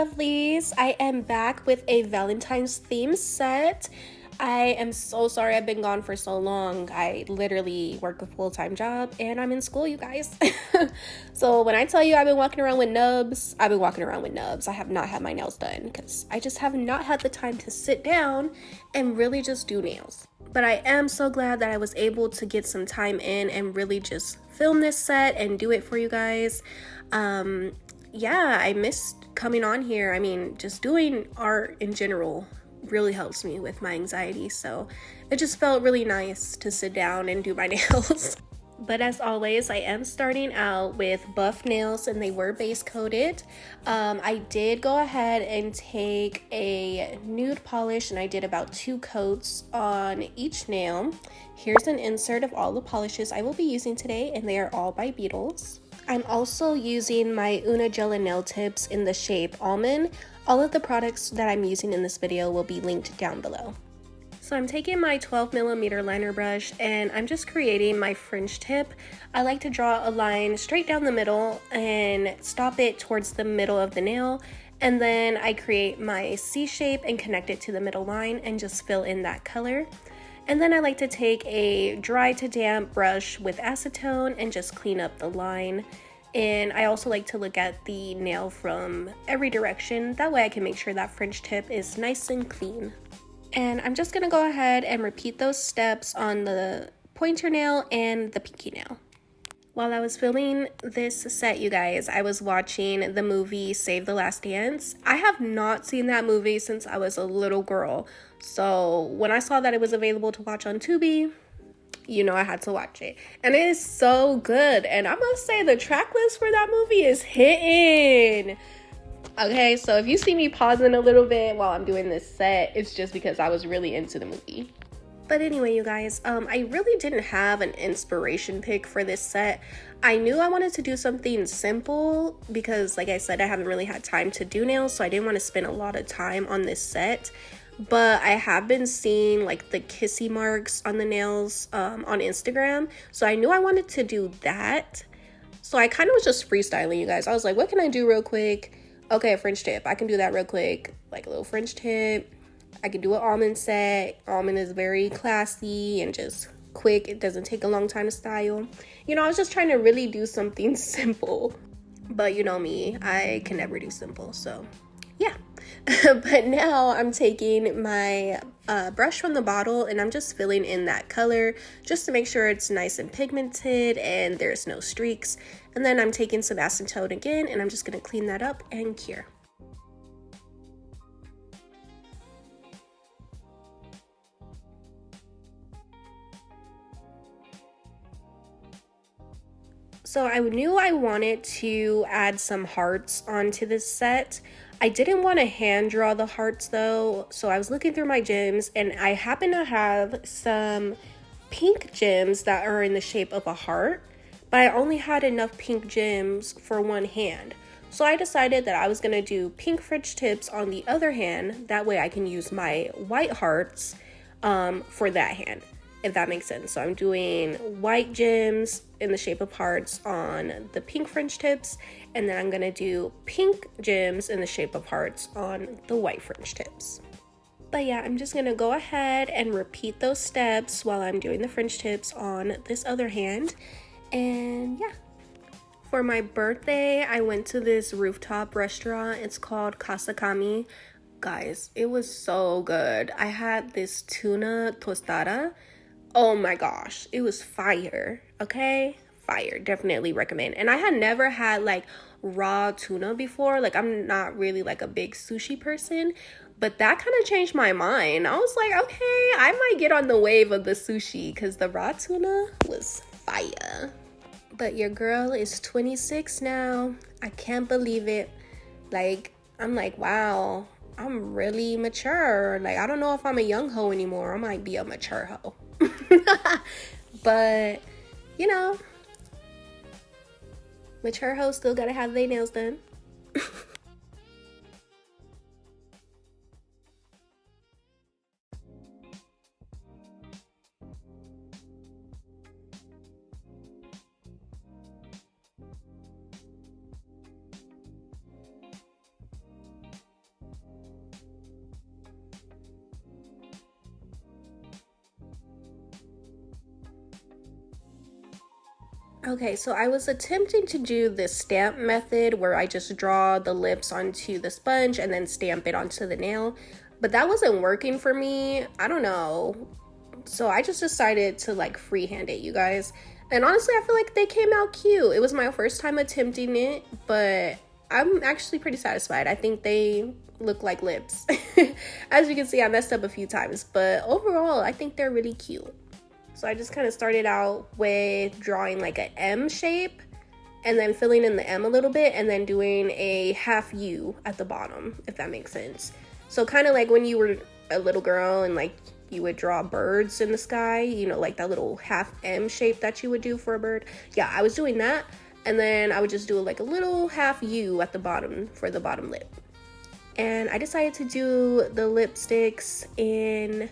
lovelies. I am back with a Valentine's theme set. I am so sorry I've been gone for so long. I literally work a full-time job and I'm in school, you guys. So when I tell you I've been walking around with nubs, I've been walking around with nubs. I have not had my nails done because I just have not had the time to sit down and really just do nails. But I am so glad that I was able to get some time in and really just film this set and do it for you guys. Yeah, I missed coming on here. I mean, just doing art in general really helps me with my anxiety, so it just felt really nice to sit down and do my nails. But as always, I am starting out with buff nails and they were base coated. I did go ahead and take a nude polish and I did about 2 coats on each nail. Here's an insert of all the polishes I will be using today, and they are all by Beetles. I'm also using my Una Gel nail tips in the shape almond. All of the products that I'm using in this video will be linked down below. So I'm taking my 12mm liner brush and I'm just creating my fringe tip. I like to draw a line straight down the middle and stop it towards the middle of the nail. And then I create my C shape and connect it to the middle line and just fill in that color. And then I like to take a dry to damp brush with acetone and just clean up the line. And I also like to look at the nail from every direction. That way I can make sure that fringe tip is nice and clean. And I'm just gonna go ahead and repeat those steps on the pointer nail and the pinky nail. While I was filming this set, you guys, I was watching the movie Save the Last Dance. I have not seen that movie since I was a little girl. So when I saw that it was available to watch on Tubi, you know I had to watch it. And it is so good. And I must say the track list for that movie is hitting. Okay, so if you see me pausing a little bit while I'm doing this set, it's just because I was really into the movie. But anyway, you guys, I really didn't have an inspiration pick for this set. I knew I wanted to do something simple because, like I said, I haven't really had time to do nails, so I didn't want to spend a lot of time on this set. But I have been seeing like the kissy marks on the nails on Instagram, so I knew I wanted to do that. So I kind of was just freestyling, you guys. I was like, what can I do real quick? Okay, a fringe tip. I can do that real quick, like a little fringe tip. I can do an almond set. Almond is very classy and just quick. It doesn't take a long time to style. You know, I was just trying to really do something simple. But you know me, I can never do simple, so yeah. But now I'm taking my brush from the bottle and I'm just filling in that color just to make sure it's nice and pigmented and there's no streaks. And then I'm taking some acetone again and I'm just going to clean that up and cure. So I knew I wanted to add some hearts onto this set. I didn't want to hand draw the hearts though, so I was looking through my gems and I happen to have some pink gems that are in the shape of a heart, but I only had enough pink gems for one hand. So I decided that I was going to do pink fringe tips on the other hand, that way I can use my white hearts for that hand, if that makes sense. So I'm doing white gems in the shape of hearts on the pink fringe tips, and then I'm gonna do pink gems in the shape of hearts on the white fringe tips. But yeah, I'm just gonna go ahead and repeat those steps while I'm doing the fringe tips on this other hand. And yeah, for my birthday, I went to this rooftop restaurant. It's called Kasakami. Guys, it was so good. I had this tuna tostada. Oh my gosh, it was fire. Okay, fire. Definitely recommend. And I had never had like raw tuna before. Like, I'm not really like a big sushi person, but that kind of changed my mind. I was like, okay, I might get on the wave of the sushi because the raw tuna was fire. But your girl is 26 now. I can't believe it. Like, I'm like, wow, I'm really mature. Like, I don't know if I'm a young hoe anymore. I might be a mature hoe. But you know, mature hoes still gotta have their nails done. Okay, so I was attempting to do the stamp method where I just draw the lips onto the sponge and then stamp it onto the nail, but that wasn't working for me. I don't know. So I just decided to like freehand it, you guys. And honestly, I feel like they came out cute. It was my first time attempting it, but I'm actually pretty satisfied. I think they look like lips. As you can see, I messed up a few times, but overall, I think they're really cute. So I just kind of started out with drawing like an M shape and then filling in the M a little bit and then doing a half U at the bottom, if that makes sense. So kind of like when you were a little girl and like you would draw birds in the sky, you know, like that little half M shape that you would do for a bird. Yeah, I was doing that. And then I would just do like a little half U at the bottom for the bottom lip. And I decided to do the lipsticks in...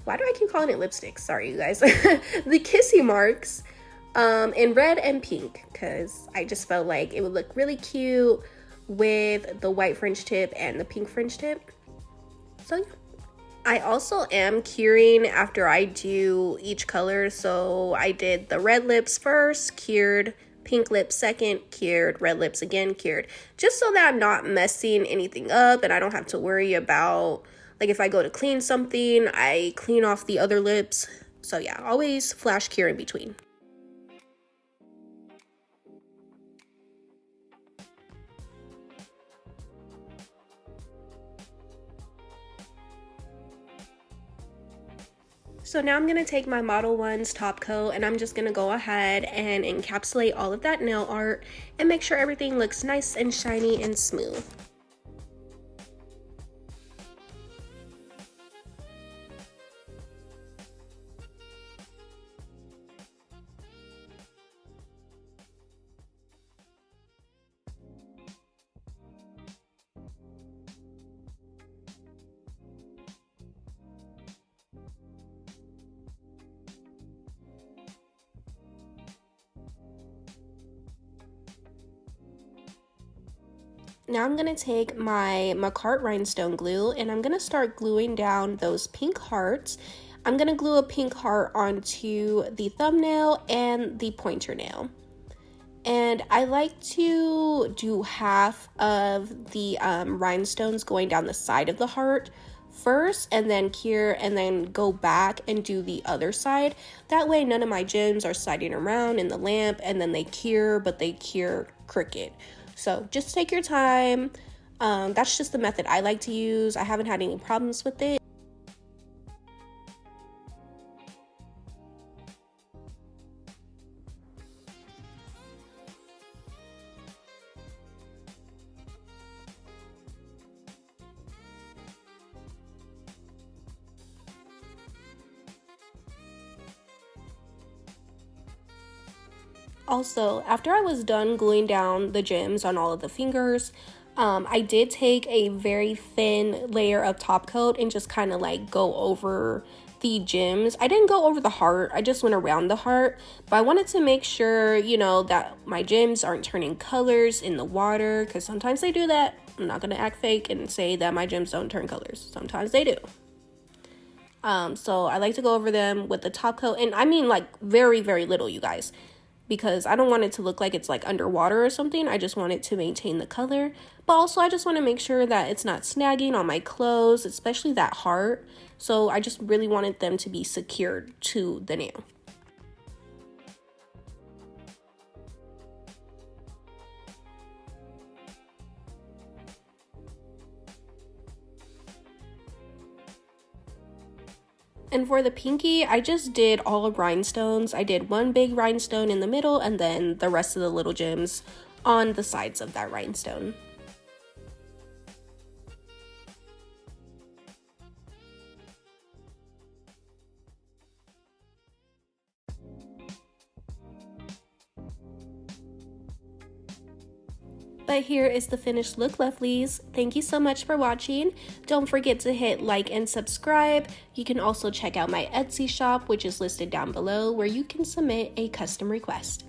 Why do I keep calling it lipsticks? Sorry, you guys. The kissy marks in red and pink, because I just felt like it would look really cute with the white French tip and the pink French tip. So yeah. I also am curing after I do each color. So I did the red lips first, cured, pink lips second, cured, red lips again, cured. Just so that I'm not messing anything up and I don't have to worry about... Like if I go to clean something, I clean off the other lips. So yeah, always flash cure in between. So now I'm gonna take my Model 1's top coat and I'm just gonna go ahead and encapsulate all of that nail art and make sure everything looks nice and shiny and smooth. Now I'm going to take my Macart Rhinestone glue and I'm going to start gluing down those pink hearts. I'm going to glue a pink heart onto the thumbnail and the pointer nail. And I like to do half of the rhinestones going down the side of the heart first and then cure and then go back and do the other side. That way none of my gems are sliding around in the lamp and then they cure, but they cure crooked. So just take your time. That's just the method I like to use. I haven't had any problems with it. Also, after I was done gluing down the gems on all of the fingers, I did take a very thin layer of top coat and just kind of like go over the gems. I didn't go over the heart, I just went around the heart, but I wanted to make sure, you know, that my gems aren't turning colors in the water, because sometimes they do that. I'm not gonna act fake and say that my gems don't turn colors. Sometimes they do. So I like to go over them with the top coat, and I mean like very, very little, you guys, because I don't want it to look like it's like underwater or something. I just want it to maintain the color, but also I just want to make sure that it's not snagging on my clothes, especially that heart. So I just really wanted them to be secured to the nail. And for the pinky, I just did all rhinestones. I did one big rhinestone in the middle and then the rest of the little gems on the sides of that rhinestone. But here is the finished look, lovelies. Thank you so much for watching. Don't forget to hit like and subscribe. You can also check out my Etsy shop, which is listed down below, where you can submit a custom request.